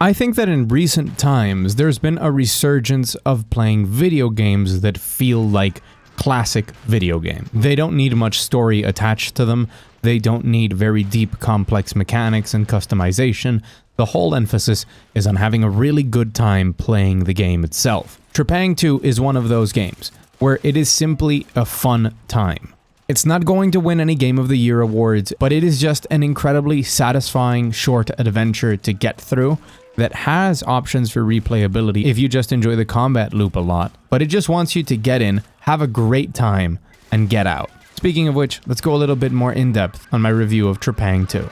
I think that in recent times, there's been a resurgence of playing video games that feel like classic video game. They don't need much story attached to them. They don't need very deep, complex mechanics and customization. The whole emphasis is on having a really good time playing the game itself. Trepang2 is one of those games where it is simply a fun time. It's not going to win any Game of the Year awards, but it is just an incredibly satisfying short adventure to get through that has options for replayability if you just enjoy the combat loop a lot, but it just wants you to get in, have a great time, and get out. Speaking of which, let's go a little bit more in depth on my review of Trepang2.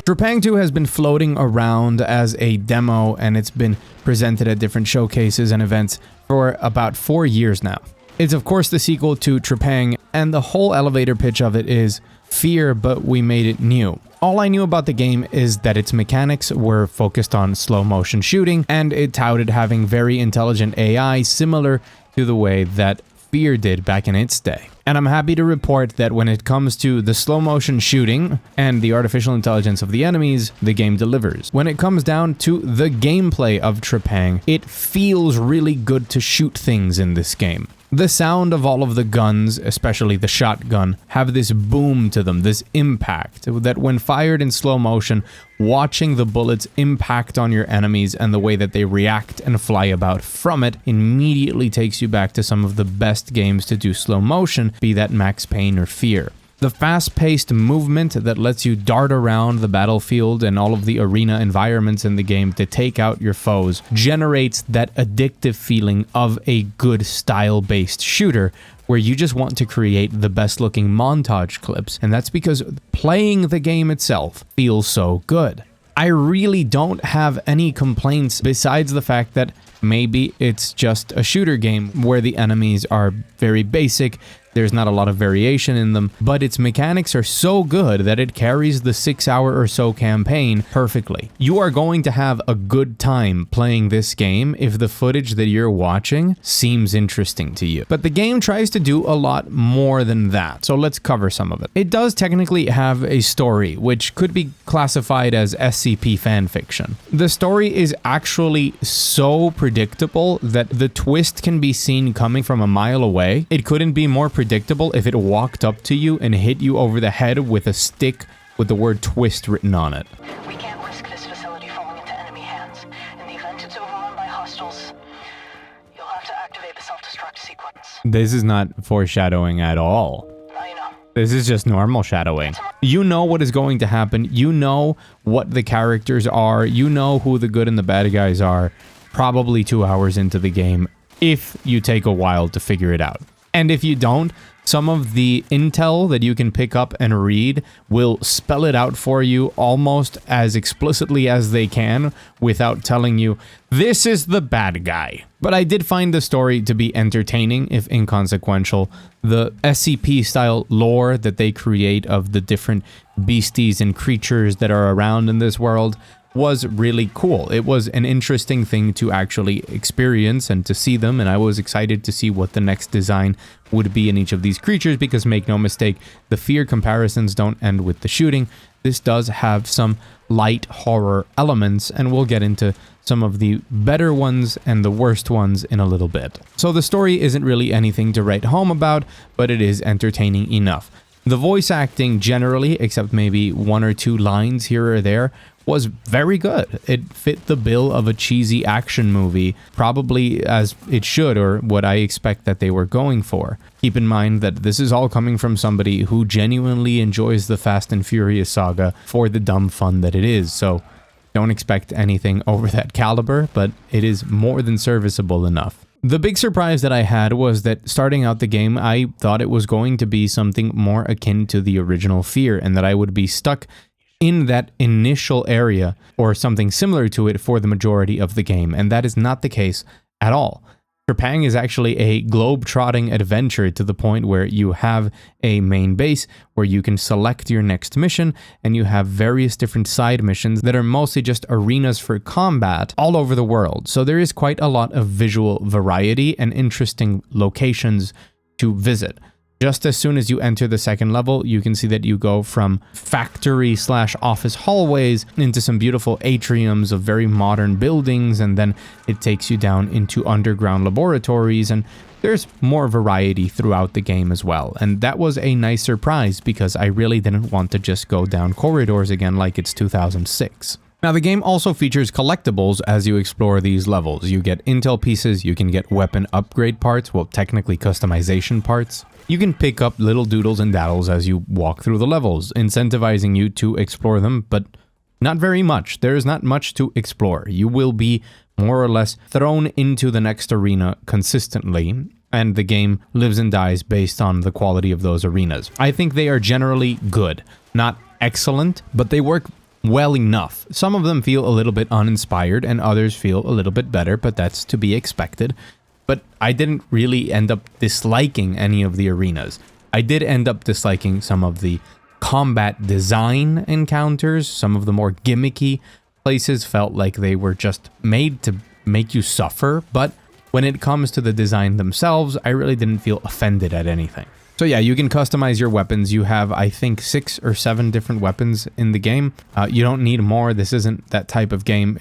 Trepang2 has been floating around as a demo, and it's been presented at different showcases and events for about 4 years now. It's of course the sequel to Trepang, and the whole elevator pitch of it is f.e.a.r, but we made it new. All I knew about the game is that its mechanics were focused on slow motion shooting, and it touted having very intelligent AI similar to the way that f.e.a.r did back in its day. And I'm happy to report that when it comes to the slow motion shooting and the artificial intelligence of the enemies, the game delivers. When it comes down to the gameplay of Trepang, it feels really good to shoot things in this game. The sound of all of the guns, especially the shotgun, have this boom to them, this impact, that when fired in slow motion, watching the bullets impact on your enemies and the way that they react and fly about from it immediately takes you back to some of the best games to do slow motion, be that Max Payne or f.e.a.r. The fast-paced movement that lets you dart around the battlefield and all of the arena environments in the game to take out your foes generates that addictive feeling of a good style-based shooter where you just want to create the best-looking montage clips, and that's because playing the game itself feels so good. I really don't have any complaints besides the fact that maybe it's just a shooter game where the enemies are very basic, there's not a lot of variation in them, but its mechanics are so good that it carries the 6-hour or so campaign perfectly. You are going to have a good time playing this game if the footage that you're watching seems interesting to you. But the game tries to do a lot more than that, so let's cover some of it. It does technically have a story, which could be classified as SCP fanfiction. The story is actually so predictable that the twist can be seen coming from a mile away. It couldn't be more predictable if it walked up to you and hit you over the head with a stick with the word twist written on it. We can't risk this facility falling into enemy hands. In the event it's overrun by hostiles, you'll have to activate the self-destruct sequence. This is not foreshadowing at all. Now you know. This is just normal shadowing. You know what is going to happen. You know what the characters are. You know who the good and the bad guys are. Probably 2 hours into the game, if you take a while to figure it out. And if you don't, some of the intel that you can pick up and read will spell it out for you almost as explicitly as they can without telling you, this is the bad guy. But I did find the story to be entertaining, if inconsequential. The SCP-style lore that they create of the different beasties and creatures that are around in this world was really cool. It was an interesting thing to actually experience and to see them, and I was excited to see what the next design would be in each of these creatures, because make no mistake, the f.e.a.r comparisons don't end with the shooting. This does have some light horror elements, and we'll get into some of the better ones and the worst ones in a little bit. So the story isn't really anything to write home about, but it is entertaining enough. The voice acting generally, except maybe 1 or 2 lines here or there, was very good. It fit the bill of a cheesy action movie, probably as it should, or what I expect that they were going for. Keep in mind that this is all coming from somebody who genuinely enjoys the Fast and Furious saga for the dumb fun that it is, so don't expect anything over that caliber, but it is more than serviceable enough. The big surprise that I had was that starting out the game, I thought it was going to be something more akin to the original f.e.a.r, and that I would be stuck in that initial area or something similar to it for the majority of the game, and that is not the case at all. Trepang is actually a globe-trotting adventure to the point where you have a main base where you can select your next mission, and you have various different side missions that are mostly just arenas for combat all over the world. So there is quite a lot of visual variety and interesting locations to visit. Just as soon as you enter the second level, you can see that you go from factory/office hallways into some beautiful atriums of very modern buildings, and then it takes you down into underground laboratories, and there's more variety throughout the game as well. And that was a nice surprise because I really didn't want to just go down corridors again like it's 2006. Now, the game also features collectibles as you explore these levels. You get intel pieces, you can get weapon upgrade parts, well, technically customization parts. You can pick up little doodles and daddles as you walk through the levels, incentivizing you to explore them, but not very much. There is not much to explore. You will be more or less thrown into the next arena consistently, and the game lives and dies based on the quality of those arenas. I think they are generally good, not excellent, but they work well enough. Some of them feel a little bit uninspired and others feel a little bit better, but that's to be expected. But I didn't really end up disliking any of the arenas. I did end up disliking some of the combat design encounters. Some of the more gimmicky places felt like they were just made to make you suffer, but when it comes to the design themselves, I really didn't feel offended at anything. So yeah, you can customize your weapons. You have, I think, 6 or 7 different weapons in the game. You don't need more. This isn't that type of game.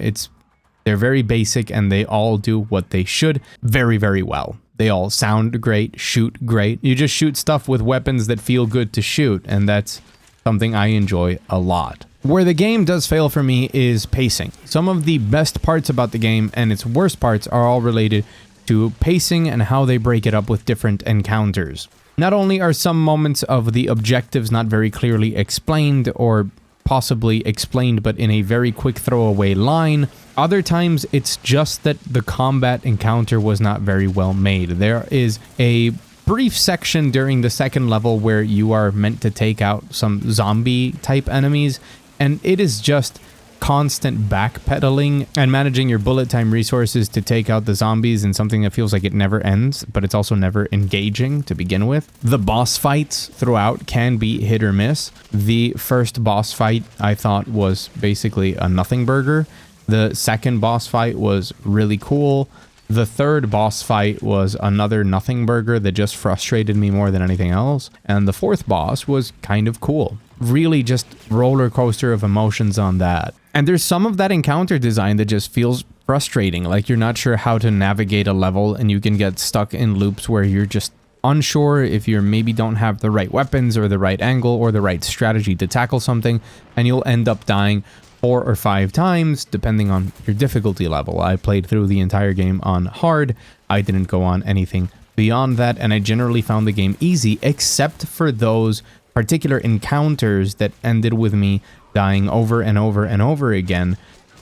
They're very basic and they all do what they should very, very well. They all sound great, shoot great. You just shoot stuff with weapons that feel good to shoot, and that's something I enjoy a lot. Where the game does fail for me is pacing. Some of the best parts about the game and its worst parts are all related to pacing and how they break it up with different encounters. Not only are some moments of the objectives not very clearly explained, or possibly explained but in a very quick throwaway line, other times it's just that the combat encounter was not very well made. There is a brief section during the second level where you are meant to take out some zombie type enemies, and it is just constant backpedaling and managing your bullet time resources to take out the zombies in something that feels like it never ends, but it's also never engaging to begin with. The boss fights throughout can be hit or miss. The first boss fight I thought was basically a nothing burger. The second boss fight was really cool. The third boss fight was another nothing burger that just frustrated me more than anything else. And the fourth boss was kind of cool. Really just roller coaster of emotions on that. And there's some of that encounter design that just feels frustrating, like you're not sure how to navigate a level and you can get stuck in loops where you're just unsure if you maybe don't have the right weapons or the right angle or the right strategy to tackle something, and you'll end up dying 4 or 5 times depending on your difficulty level. I played through the entire game on hard. I didn't go on anything beyond that, and I generally found the game easy except for those particular encounters that ended with me dying over and over and over again,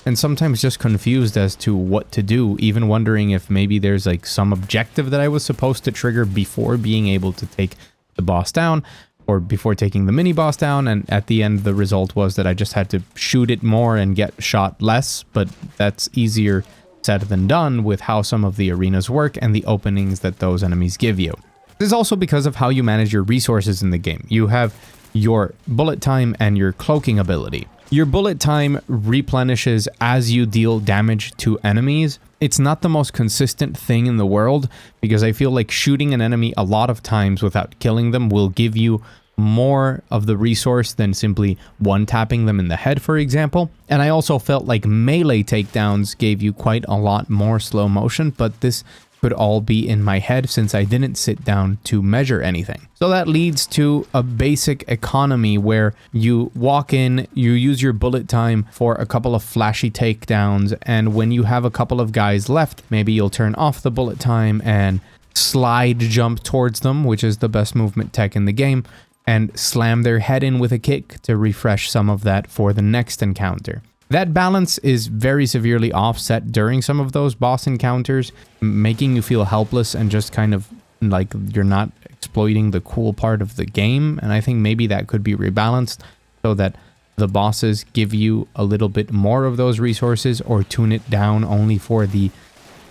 and sometimes just confused as to what to do, even wondering if maybe there's like some objective that I was supposed to trigger before being able to take the boss down, or before taking the mini boss down, and at the end the result was that I just had to shoot it more and get shot less, but that's easier said than done with how some of the arenas work and the openings that those enemies give you. This is also because of how you manage your resources in the game. You have your bullet time and your cloaking ability. Your bullet time replenishes as you deal damage to enemies. It's not the most consistent thing in the world, because I feel like shooting an enemy a lot of times without killing them will give you more of the resource than simply one-tapping them in the head, for example. And I also felt like melee takedowns gave you quite a lot more slow motion, but this could all be in my head since I didn't sit down to measure anything. So that leads to a basic economy where you walk in, you use your bullet time for a couple of flashy takedowns, and when you have a couple of guys left, maybe you'll turn off the bullet time and slide jump towards them, which is the best movement tech in the game, and slam their head in with a kick to refresh some of that for the next encounter. That balance is very severely offset during some of those boss encounters, making you feel helpless and just kind of like you're not exploiting the cool part of the game. And I think maybe that could be rebalanced so that the bosses give you a little bit more of those resources, or tune it down only for the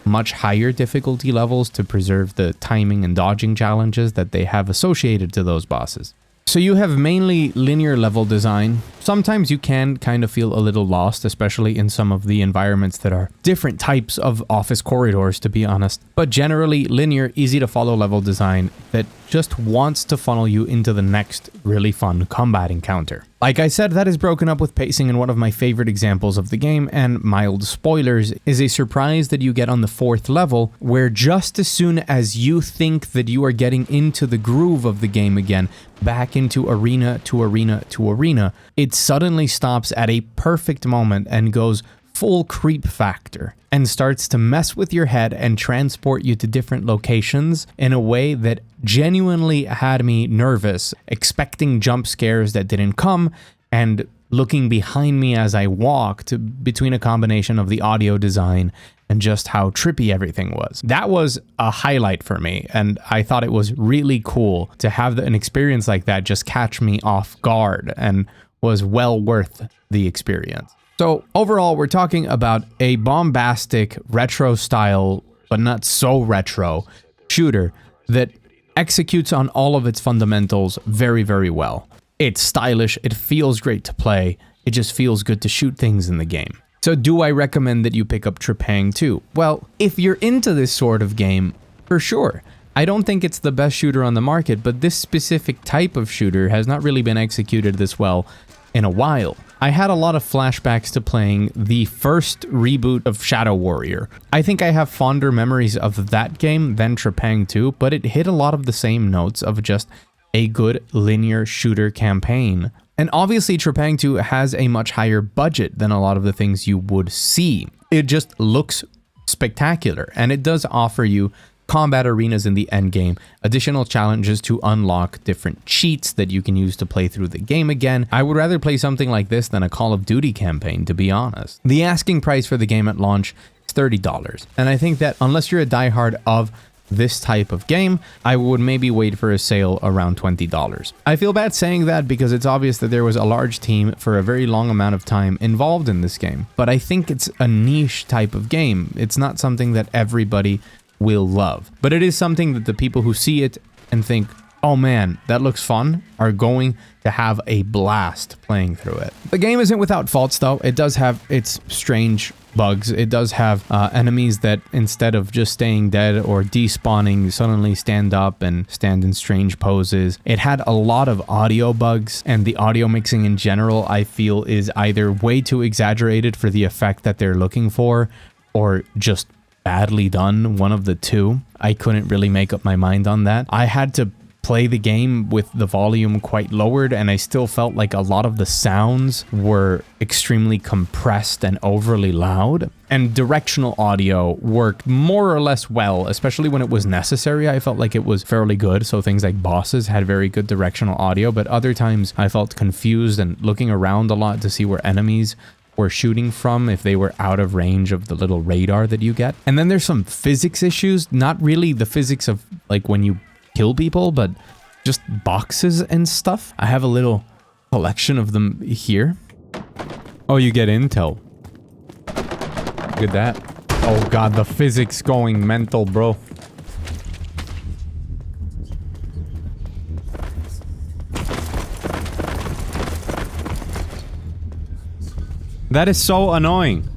much higher difficulty levels to preserve the timing and dodging challenges that they have associated to those bosses. So you have mainly linear level design, Sometimes you can kind of feel a little lost, especially in some of the environments that are different types of office corridors, to be honest. But generally linear, easy to follow level design that just wants to funnel you into the next really fun combat encounter. Like I said, that is broken up with pacing, and one of my favorite examples of the game, and mild spoilers, is a surprise that you get on the 4th level, where just as soon as you think that you are getting into the groove of the game again, back into arena to arena to arena, it suddenly stops at a perfect moment and goes full creep factor and starts to mess with your head and transport you to different locations in a way that genuinely had me nervous, expecting jump scares that didn't come, and looking behind me as I walked between a combination of the audio design and just how trippy everything was. That was a highlight for me, and I thought it was really cool to have an experience like that just catch me off guard, and was well worth the experience. So overall, we're talking about a bombastic, retro style, but not so retro, shooter that executes on all of its fundamentals very, very well. It's stylish, it feels great to play, it just feels good to shoot things in the game. So do I recommend that you pick up Trepang2? Well, if you're into this sort of game, for sure. I don't think it's the best shooter on the market, but this specific type of shooter has not really been executed this well in a while. I had a lot of flashbacks to playing the first reboot of Shadow Warrior. I think I have fonder memories of that game than Trepang2, but it hit a lot of the same notes of just a good linear shooter campaign. And obviously Trepang2 has a much higher budget than a lot of the things you would see. It just looks spectacular, and it does offer you combat arenas in the endgame, additional challenges to unlock different cheats that you can use to play through the game again. I would rather play something like this than a Call of Duty campaign, to be honest. The asking price for the game at launch is $30, and I think that unless you're a diehard of this type of game, I would maybe wait for a sale around $20. I feel bad saying that because it's obvious that there was a large team for a very long amount of time involved in this game, but I think it's a niche type of game. It's not something that everybody will love, but it is something that the people who see it and think, oh man, that looks fun, are going to have a blast playing through it. The game isn't without faults though. It does have its strange bugs. It does have enemies that instead of just staying dead or despawning, suddenly stand up and stand in strange poses. It had a lot of audio bugs, and the audio mixing in general I feel is either way too exaggerated for the effect that they're looking for, or just badly done, one of the two. I couldn't really make up my mind on that. I had to play the game with the volume quite lowered, and I still felt like a lot of the sounds were extremely compressed and overly loud. And directional audio worked more or less well, especially when it was necessary. I felt like it was fairly good, so things like bosses had very good directional audio, but other times I felt confused and looking around a lot to see where enemies were shooting from, if they were out of range of the little radar that you get. And then there's some physics issues, not really the physics of like when you kill people, but just boxes and stuff. I have a little collection of them here. Oh, you get intel. Look at that. Oh god, the physics going mental, bro. That is so annoying.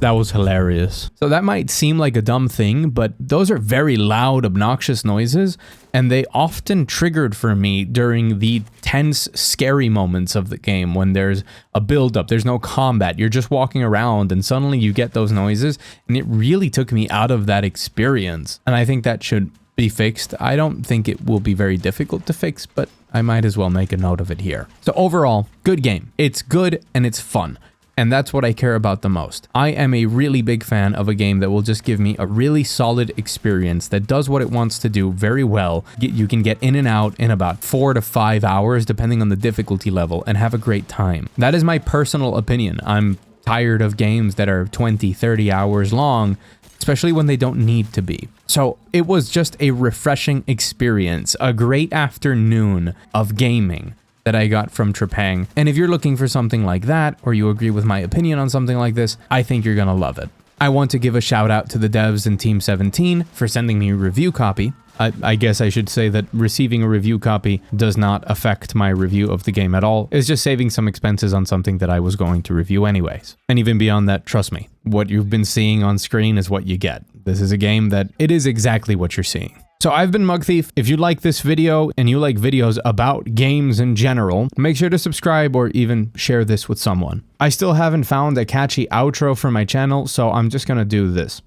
That was hilarious. So that might seem like a dumb thing, but those are very loud, obnoxious noises, and they often triggered for me during the tense, scary moments of the game when there's a build-up, there's no combat, you're just walking around, and suddenly you get those noises, and it really took me out of that experience. And I think that should be fixed. I don't think it will be very difficult to fix, but I might as well make a note of it here. So overall, good game. It's good and it's fun. And that's what I care about the most. I am a really big fan of a game that will just give me a really solid experience that does what it wants to do very well. You can get in and out in about 4 to 5 hours, depending on the difficulty level, and have a great time. That is my personal opinion. I'm tired of games that are 20, 30 hours long, especially when they don't need to be. So it was just a refreshing experience, a great afternoon of gaming that I got from Trepang. And if you're looking for something like that, or you agree with my opinion on something like this, I think you're gonna love it. I want to give a shout out to the devs in Team 17 for sending me a review copy. I guess I should say that receiving a review copy does not affect my review of the game at all. It's just saving some expenses on something that I was going to review anyways. And even beyond that, trust me, what you've been seeing on screen is what you get. This is a game that it is exactly what you're seeing. So I've been Mugthief. If you like this video and you like videos about games in general, make sure to subscribe or even share this with someone. I still haven't found a catchy outro for my channel, so I'm just gonna do this.